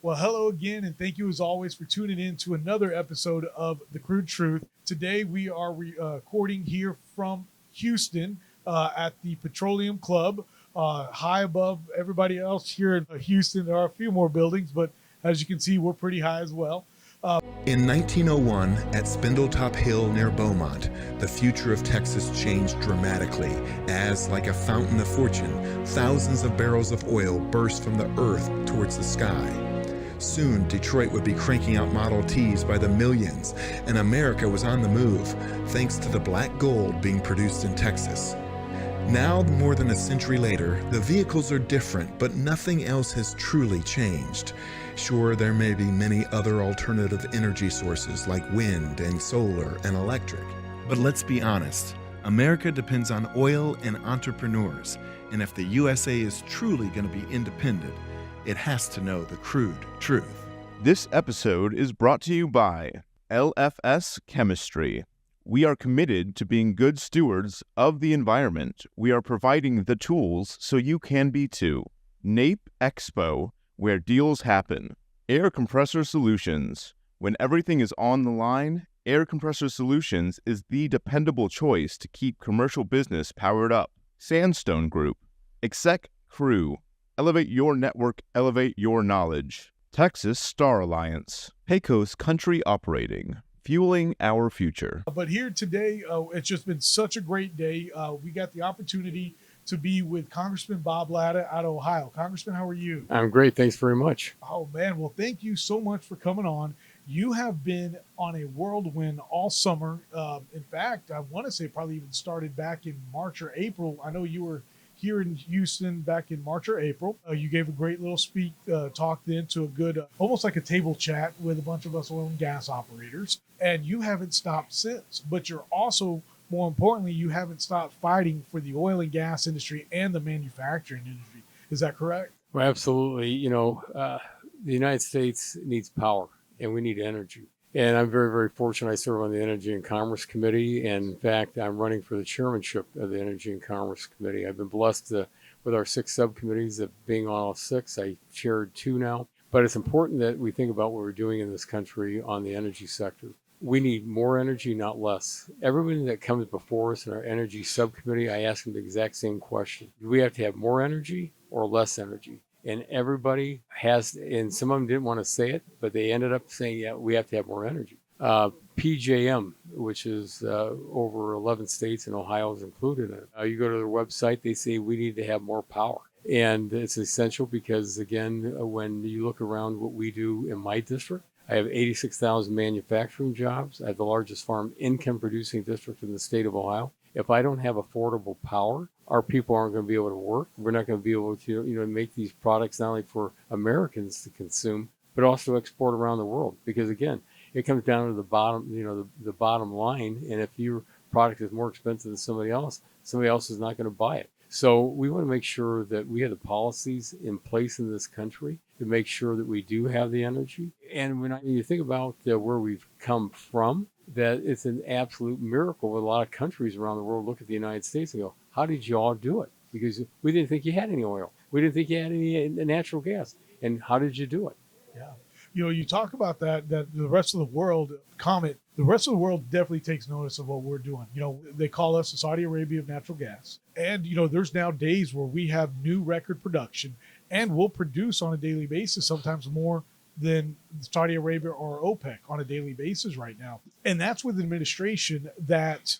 Well, hello again, and thank you as always for tuning in to another episode of the Crude Truth. Today we are recording here from Houston at the Petroleum Club, high above everybody else here in Houston. There are a few more buildings, but as you can see, we're pretty high as well. In 1901, at Spindletop Hill near Beaumont, the future of Texas changed dramatically as, like a fountain of fortune, thousands of barrels of oil burst from the earth towards the sky. Soon, Detroit would be cranking out Model Ts by the millions, and America was on the move, thanks to the black gold being produced in Texas. Now, more than a century later, the vehicles are different, but nothing else has truly changed. Sure, there may be many other alternative energy sources like wind and solar and electric. But let's be honest, America depends on oil and entrepreneurs, and if the USA is truly going to be independent, it has to know the crude truth. This episode is brought to you by LFS Chemistry. We are committed to being good stewards of the environment. We are providing the tools so you can be too. NAPE Expo, where deals happen. Air Compressor Solutions. When everything is on the line, Air Compressor Solutions is the dependable choice to keep commercial business powered up. Sandstone Group. Exec Crew. Elevate your network, elevate your knowledge. Texas Star Alliance. Pecos Country Operating. Fueling our future. But here today, it's just been such a great day. We got the opportunity to be with Congressman Bob Latta out of Ohio. Congressman, how are you? I'm great. Thanks very much. Oh, man. Well, thank you so much for coming on. You have been on a whirlwind all summer. In fact, I want to say probably even started back in March or April. I know you were here in Houston back in March or April. You gave a great little talk then to a good, almost like a table chat with a bunch of us oil and gas operators. And you haven't stopped since. But you're also, more importantly, you haven't stopped fighting for the oil and gas industry and the manufacturing industry. Is that correct? Well, absolutely. The United States needs power and we need energy. And I'm very, very fortunate. I serve on the Energy and Commerce Committee. And in fact, I'm running for the chairmanship of the Energy and Commerce Committee. I've been blessed with our 6 subcommittees of being on all 6. I chaired 2 now. But it's important that we think about what we're doing in this country on the energy sector. We need more energy, not less. Everybody that comes before us in our energy subcommittee, I ask them the exact same question. Do we have to have more energy or less energy? And everybody has, and some of them didn't want to say it, but they ended up saying, yeah, we have to have more energy. PJM, which is over 11 states and Ohio is included in it. You go to their website, they say we need to have more power. And it's essential because, again, when you look around what we do in my district, I have 86,000 manufacturing jobs. I have the largest farm income producing district in the state of Ohio. If I don't have affordable power, our people aren't going to be able to work. We're not going to be able to, make these products not only for Americans to consume, but also export around the world. Because again, it comes down to the bottom, the bottom line. And if your product is more expensive than somebody else is not going to buy it. So we want to make sure that we have the policies in place in this country to make sure that we do have the energy. And when you think about where we've come from, that it's an absolute miracle. A lot of countries around the world look at the United States and go, how did you all do it? Because we didn't think you had any oil. We didn't think you had any natural gas. And how did you do it? Yeah. You talk about that the rest of the world, the rest of the world definitely takes notice of what we're doing. They call us the Saudi Arabia of natural gas. And, there's now days where we have new record production and we'll produce on a daily basis, sometimes more than Saudi Arabia or OPEC on a daily basis right now. And that's with an administration that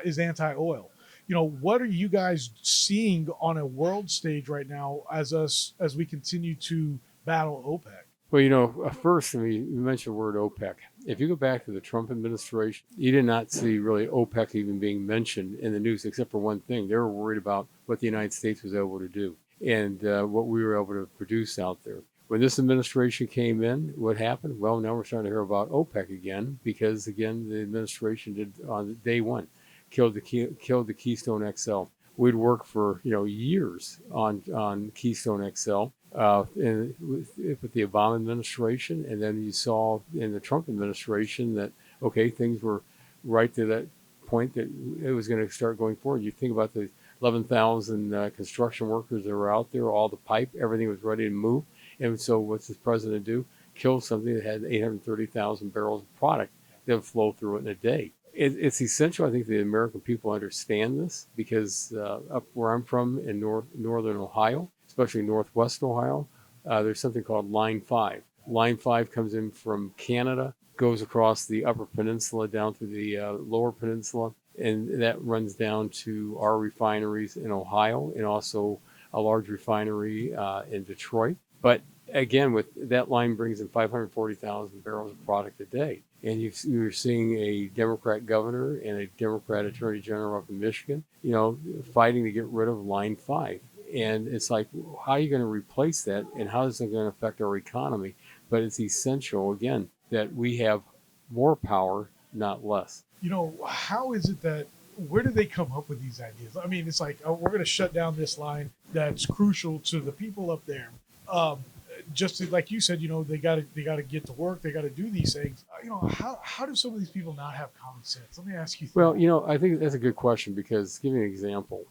is anti-oil. What are you guys seeing on a world stage right now as we continue to battle OPEC? Well, first, you mentioned the word OPEC. If you go back to the Trump administration, you did not see really OPEC even being mentioned in the news, except for one thing. They were worried about what the United States was able to do and what we were able to produce out there. When this administration came in, what happened? Well, now we're starting to hear about OPEC again because, again, the administration did on day one, killed the Keystone XL. We'd worked for years on Keystone XL. With the Obama administration, and then you saw in the Trump administration that, okay, things were right to that point that it was going to start going forward. You think about the 11,000 construction workers that were out there, all the pipe, everything was ready to move, And so what's this president do? Kill something that had 830,000 barrels of product that would flow through it in a day. It's essential, I think, the American people understand this, because up where I'm from in northern Ohio, especially northwest Ohio, there's something called Line 5. Line 5 comes in from Canada, goes across the upper peninsula down through the lower peninsula, and that runs down to our refineries in Ohio and also a large refinery in Detroit. But again, with that line brings in 540,000 barrels of product a day. And you're seeing a Democrat governor and a Democrat attorney general up in Michigan, fighting to get rid of Line 5. And it's like, how are you going to replace that? And how is it going to affect our economy? But it's essential, again, that we have more power, not less. How is it that, where do they come up with these ideas? I mean, it's like, we're going to shut down this line that's crucial to the people up there. Just like you said, they got to get to work. They got to do these things. How do some of these people not have common sense? Let me ask you. Well, I think that's a good question, because give you an example.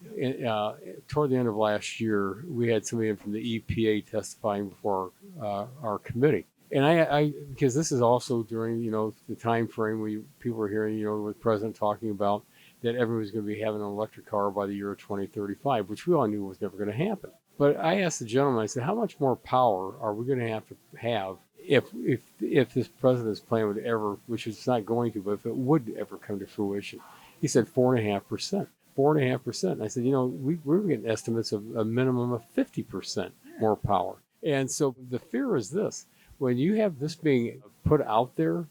Toward the end of last year, we had somebody in from the EPA testifying before our committee. And I because this is also during, the time frame where people were hearing, with the president talking about that everyone was going to be having an electric car by the year of 2035, which we all knew was never going to happen. But I asked the gentleman, I said, how much more power are we going to have if this president's plan would ever, which it's not going to, but if it would ever come to fruition? He said 4.5%. 4.5%. And I said, we're getting estimates of a minimum of 50% more power. And so the fear is this: when you have this being put out there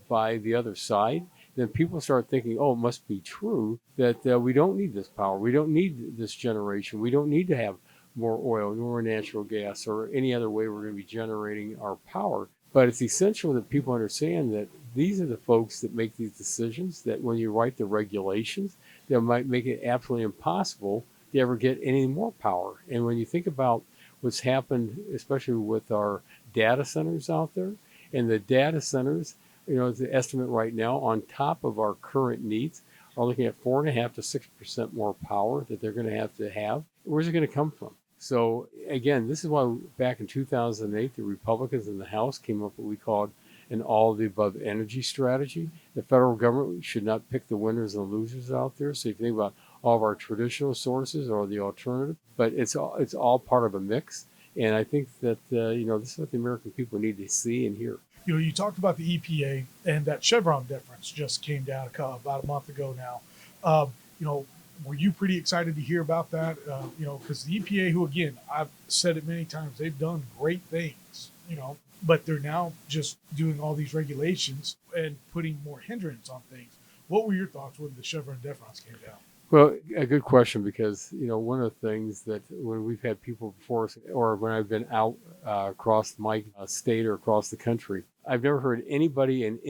by the other side, then people start thinking, oh, it must be true that we don't need this power. We don't need this generation. We don't need to have more oil, more natural gas, or any other way we're going to be generating our power. But it's essential that people understand that these are the folks that make these decisions, that when you write the regulations, that might make it absolutely impossible to ever get any more power. And when you think about what's happened, especially with our data centers out there, and the data centers, the estimate right now on top of our current needs are looking at 4.5% to 6% more power that they're going to have. Where's it going to come from? So again, this is why back in 2008, the Republicans in the House came up with what we called an all-of-the-above energy strategy. The federal government should not pick the winners and losers out there. So if you think about all of our traditional sources or the alternative, but it's all part of a mix. And I think that, this is what the American people need to see and hear. You talked about the EPA, and that Chevron difference just came down about a month ago now. Were you pretty excited to hear about that? Because the EPA, who, again, I've said it many times, they've done great things, but they're now just doing all these regulations and putting more hindrance on things. What were your thoughts when the Chevron difference came down? Well, a good question, because, one of the things that when we've had people before us, or when I've been out across my state or across the country, I've never heard anybody in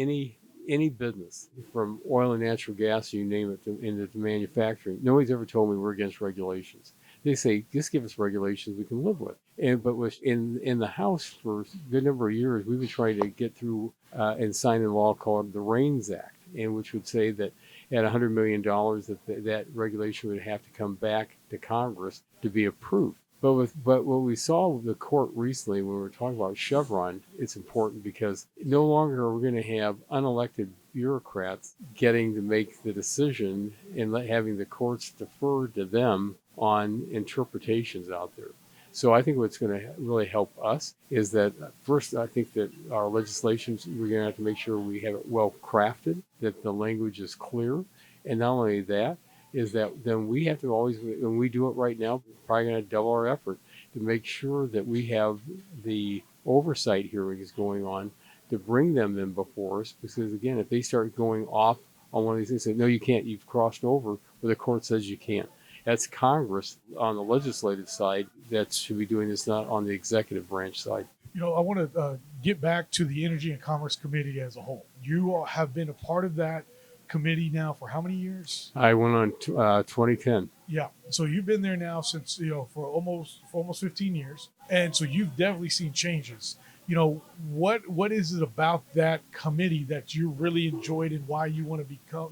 any business, from oil and natural gas, you name it, into manufacturing, nobody's ever told me we're against regulations. They say, just give us regulations we can live with. But in the House for a good number of years, we've been trying to get through and sign a law called the RAINS Act, and which would say that at $100 million that regulation would have to come back to Congress to be approved. But what we saw with the court recently when we were talking about Chevron, it's important because no longer are we going to have unelected bureaucrats getting to make the decision and having the courts defer to them on interpretations out there. So I think what's going to really help us is that first, I think that our legislations, we're going to have to make sure we have it well crafted, that the language is clear. And not only that, is that then we have to always, when we do it right now, we're probably going to double our effort to make sure that we have the oversight hearings going on to bring them in before us. Because again, if they start going off on one of these things, say, no, you can't, you've crossed over, where the court says you can't. That's Congress on the legislative side that should be doing this, not on the executive branch side. I want to get back to the Energy and Commerce Committee as a whole. You all have been a part of that committee now for how many years? I went on 2010. Yeah. So you've been there now since, for almost 15 years. And so you've definitely seen changes. What is it about that committee that you really enjoyed, and why you want to become,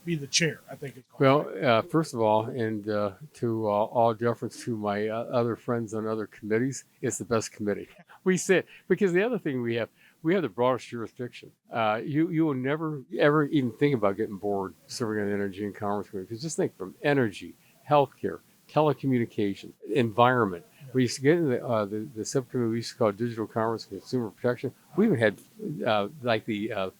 be be the chair, I think it's called. Well, first of all, and to all deference to my other friends on other committees, it's the best committee. We sit because the other thing we have the broadest jurisdiction. You will never ever even think about getting bored serving on the Energy and Commerce Committee, because just think from energy, healthcare, telecommunications, environment. We used to get in the subcommittee we used to call Digital Commerce and Consumer Protection. We even had like the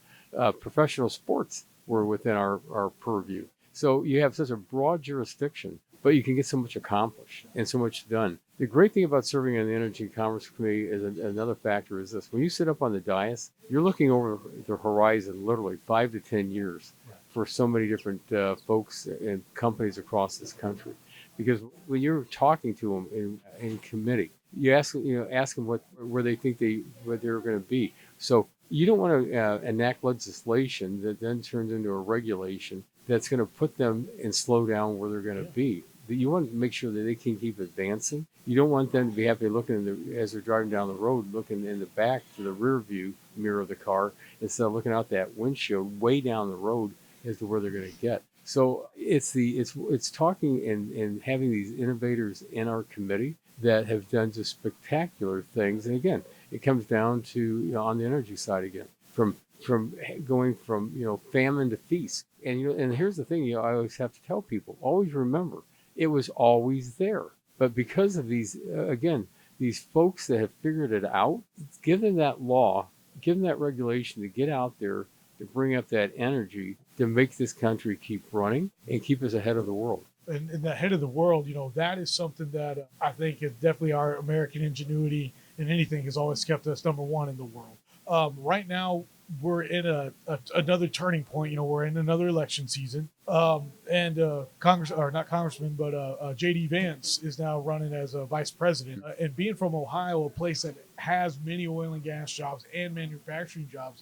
professional sports were within our purview. So you have such a broad jurisdiction, but you can get so much accomplished and so much done. The great thing about serving on the Energy and Commerce Committee is another factor is this. When you sit up on the dais, you're looking over the horizon literally 5 to 10 years for so many different folks and companies across this country. Because when you're talking to them in committee, you ask them where they think what they're going to be. So you don't want to enact legislation that then turns into a regulation that's going to put them and slow down where they're going to be. You want to make sure that they can keep advancing. You don't want them to be happy looking as they're driving down the road, looking in the back to the rear view mirror of the car instead of looking out that windshield way down the road as to where they're going to get. So it's talking and having these innovators in our committee that have done just spectacular things. And again, it comes down to on the energy side again, from going from famine to feast. And and here's the thing, I always have to tell people, always remember, it was always there. But because of these these folks that have figured it out, give them that law, give them that regulation to get out there to bring up that energy to make this country keep running and keep us ahead of the world. And the head of the world, that is something that I think is definitely our American ingenuity in anything has always kept us number one in the world. Right now, we're in another turning point. We're in another election season. And not Congressman, but JD Vance is now running as a vice president. And being from Ohio, a place that has many oil and gas jobs and manufacturing jobs,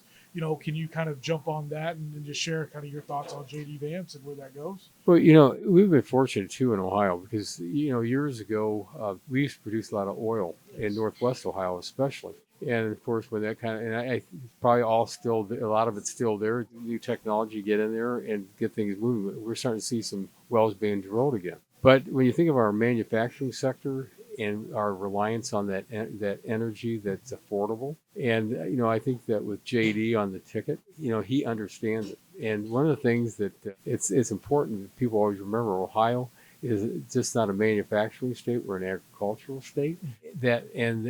can you kind of jump on that and just share kind of your thoughts on JD Vance and where that goes? Well, we've been fortunate too in Ohio because, years ago, we used to produce a lot of oil in Northwest Ohio, especially. And of course, when that I probably a lot of it's still there. New technology, get in there and get things moving. We're starting to see some wells being drilled again. But when you think of our manufacturing sector and our reliance on that energy that's affordable, and I think that with JD on the ticket, he understands it. And one of the things that it's important that people always remember, Ohio is just not a manufacturing state; we're an agricultural state. That and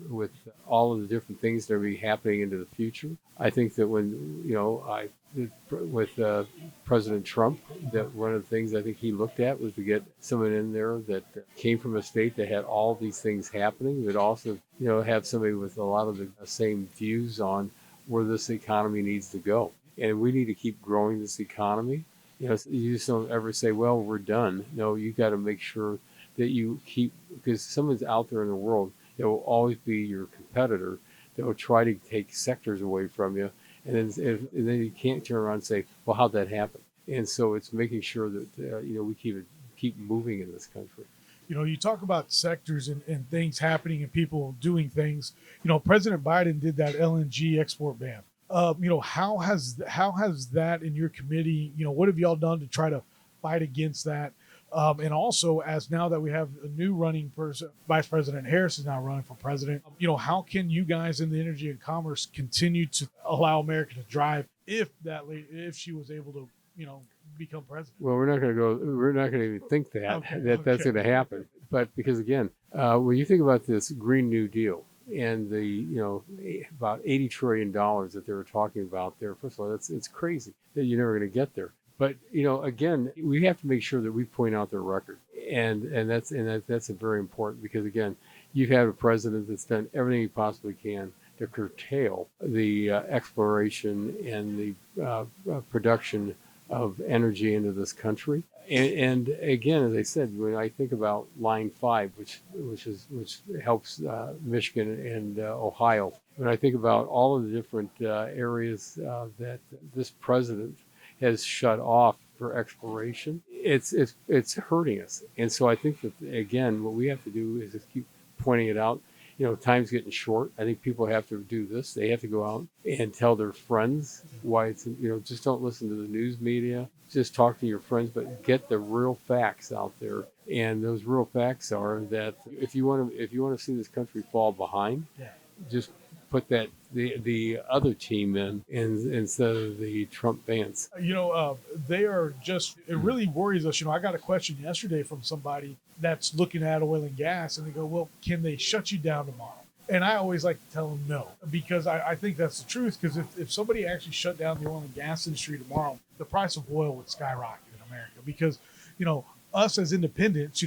with all of the different things that are be happening into the future, I think that when with President Trump, that one of the things I think he looked at was to get someone in there that came from a state that had all these things happening, but also have somebody with a lot of the same views on where this economy needs to go, and we need to keep growing this economy. You just don't ever say, well, we're done. No, you got to make sure that you keep, because someone's out there in the world that will always be your competitor that will try to take sectors away from you. And then you can't turn around and say, well, how'd that happen? And so it's making sure that, we keep moving in this country. You talk about sectors and things happening and people doing things. President Biden did that LNG export ban. How has that in your committee, what have y'all done to try to fight against that? And also, as now that we have a new running person, Vice President Harris is now running for president, how can you guys in the energy and commerce continue to allow America to drive if she was able to, become president? Well, we're not going to even think that's going to happen. But because again, when you think about this Green New Deal, and the about $80 trillion that they were talking about there. First of all, it's crazy that you're never going to get there. But again, we have to make sure that we point out their record, and that's a very important, because again, you've had a president that's done everything he possibly can to curtail the exploration and the production of energy into this country. And again, as I said, when I think about Line 5, which helps Michigan and Ohio, when I think about all of the different areas that this president has shut off for exploration, it's hurting us. And so I think that, again, what we have to do is just keep pointing it out time's getting short. I think people have to do this. They have to go out and tell their friends why it's, just don't listen to the news media. Just talk to your friends, but get the real facts out there. And those real facts are that if you want to see this country fall behind, just put the other team in instead of the Trump Vance. They are just, it really worries us. I got a question yesterday from somebody that's looking at oil and gas, and they go, well, can they shut you down tomorrow? And I always like to tell them no, because I think that's the truth. Because if somebody actually shut down the oil and gas industry tomorrow, the price of oil would skyrocket in America. Because, us as independents,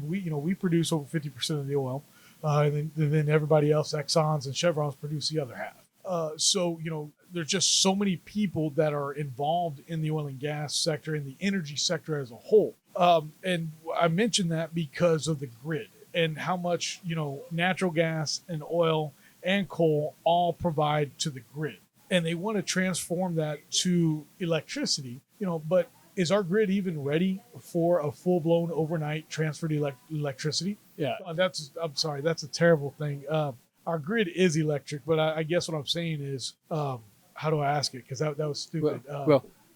we produce over 50% of the oil. And then everybody else, Exxon's and Chevron's, produce the other half. So, there's just so many people that are involved in the oil and gas sector and the energy sector as a whole. And I mentioned that because of the grid and how much, natural gas and oil and coal all provide to the grid. And they want to transform that to electricity, but is our grid even ready for a full-blown overnight transfer to electricity? Yeah. I'm sorry, that's a terrible thing. Our grid is electric, but I guess what I'm saying is, how do I ask it? Because that was stupid.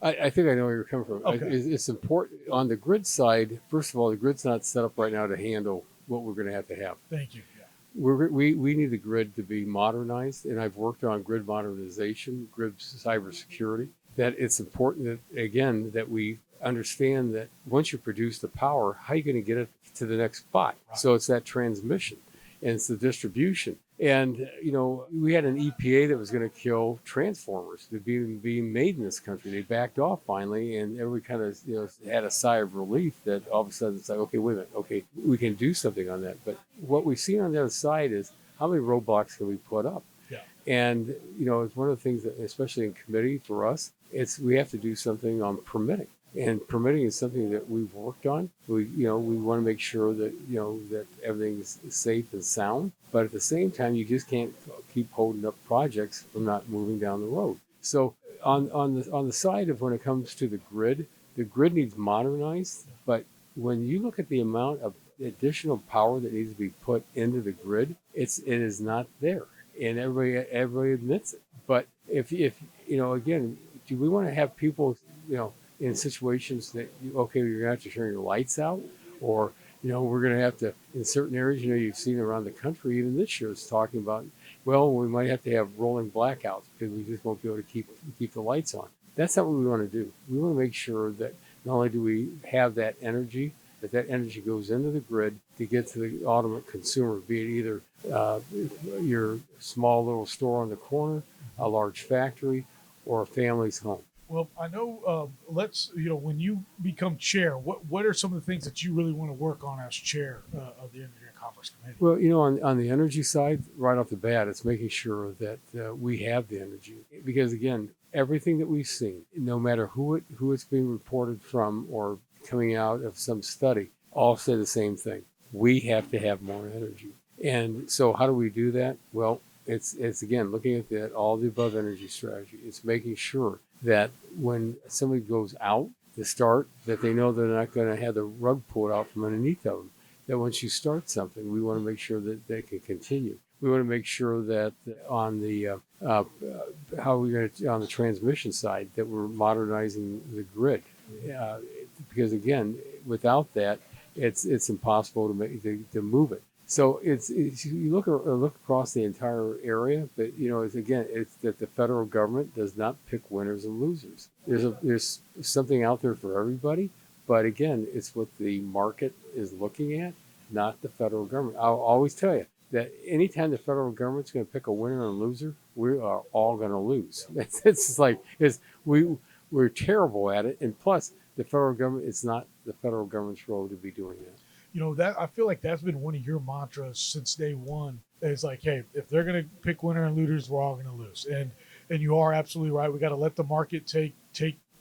I think I know where you're coming from. Okay. It's important on the grid side. First of all, the grid's not set up right now to handle what we're going to have. Thank you. Yeah. We need the grid to be modernized, and I've worked on grid modernization, grid cybersecurity. That it's important that we understand that once you produce the power, how are you going to get it to the next spot? Right. So it's that transmission and it's the distribution. And, we had an EPA that was going to kill transformers that being made in this country. They backed off finally, and everybody kind of, had a sigh of relief that all of a sudden it's like, okay, wait a minute, okay, we can do something on that. But what we've seen on the other side is how many roadblocks can we put up? Yeah. And, it's one of the things that, especially in committee for us, we have to do something on permitting. And permitting is something that we've worked on. We want to make sure that, that everything's safe and sound. But at the same time, you just can't keep holding up projects from not moving down the road. So on the side of when it comes to the grid needs modernized. But when you look at the amount of additional power that needs to be put into the grid, it is not there. And everybody admits it. But if again, do we want to have people, in situations that, you're going to have to turn your lights out, or, we're going to have to, in certain areas, you've seen around the country, even this year, it's talking about, well, we might have to have rolling blackouts because we just won't be able to keep the lights on. That's not what we want to do. We want to make sure that not only do we have that energy, that energy goes into the grid to get to the ultimate consumer, be it either your small little store on the corner, a large factory, or a family's home. Well, I know, when you become chair, what are some of the things that you really want to work on as chair of the Energy and Commerce Committee? Well, on the energy side, right off the bat, it's making sure that we have the energy. Because, again, everything that we've seen, no matter who it's being reported from or coming out of some study, all say the same thing. We have to have more energy. And so how do we do that? Well, it's again, looking at all the above energy strategy. It's making sure that when somebody goes out to start, that they know they're not going to have the rug pulled out from underneath them. That once you start something, we want to make sure that they can continue. We want to make sure that on the on the transmission side, that we're modernizing the grid, because again, without that, it's impossible to move it. So it's you look across the entire area, but it's that the federal government does not pick winners and losers. There's something out there for everybody, but again, it's what the market is looking at, not the federal government. I'll always tell you that anytime the federal government's going to pick a winner and a loser, we are all going to lose. We're terrible at it, and plus the federal government, it's not the federal government's role to be doing that. That I feel like that's been one of your mantras since day one. It's like, hey, if they're going to pick winner and losers, we're all going to lose. And you are absolutely right. We got to let the market take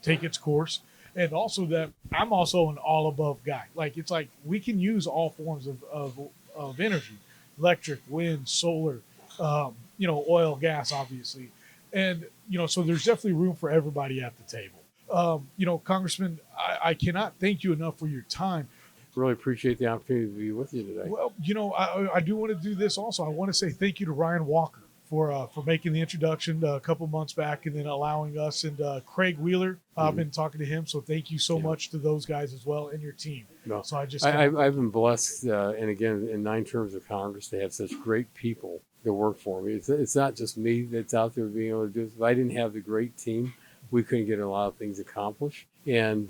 its course. And also that I'm also an all above guy. Like, it's like we can use all forms of energy, electric, wind, solar, oil, gas, obviously. And, so there's definitely room for everybody at the table. Congressman, I cannot thank you enough for your time. Really appreciate the opportunity to be with you today. Well, I do want to do this also. I want to say thank you to Ryan Walker for making the introduction a couple months back and then allowing us, and Craig Wheeler. I've been talking to him, so thank you so much to those guys as well and your team. No, so I've been blessed, and again, in 9 terms of Congress, to have such great people that work for me. It's not just me that's out there being able to do this. If I didn't have the great team, we couldn't get a lot of things accomplished. And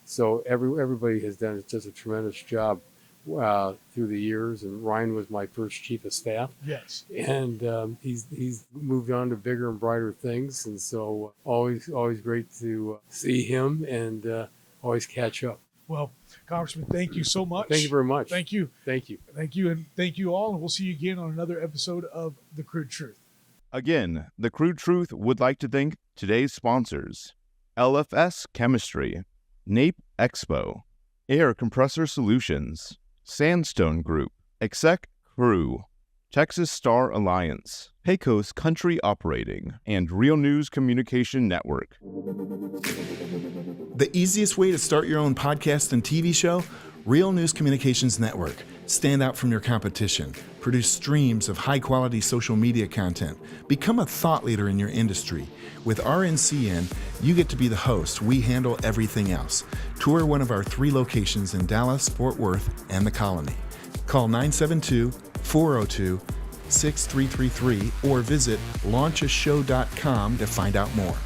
so everybody has done just a tremendous job through the years. And Ryan was my first chief of staff. Yes. And he's moved on to bigger and brighter things. And so always great to see him and always catch up. Well, Congressman, thank you so much. Thank you very much. Thank you. Thank you. Thank you. And thank you all. And we'll see you again on another episode of The Crude Truth. Again, the Crude Truth would like to thank today's sponsors: LFS Chemistry, NAPE Expo, Air Compressor Solutions, Sandstone Group, Exec Crew, Texas Star Alliance, Pecos Country Operating, and Real News Communication Network. The easiest way to start your own podcast and TV show? Real News Communications Network. Stand out from your competition. Produce streams of high-quality social media content. Become a thought leader in your industry. With RNCN, you get to be the host. We handle everything else. Tour one of our 3 locations in Dallas, Fort Worth, and the Colony. Call 972-402-6333 or visit launchashow.com to find out more.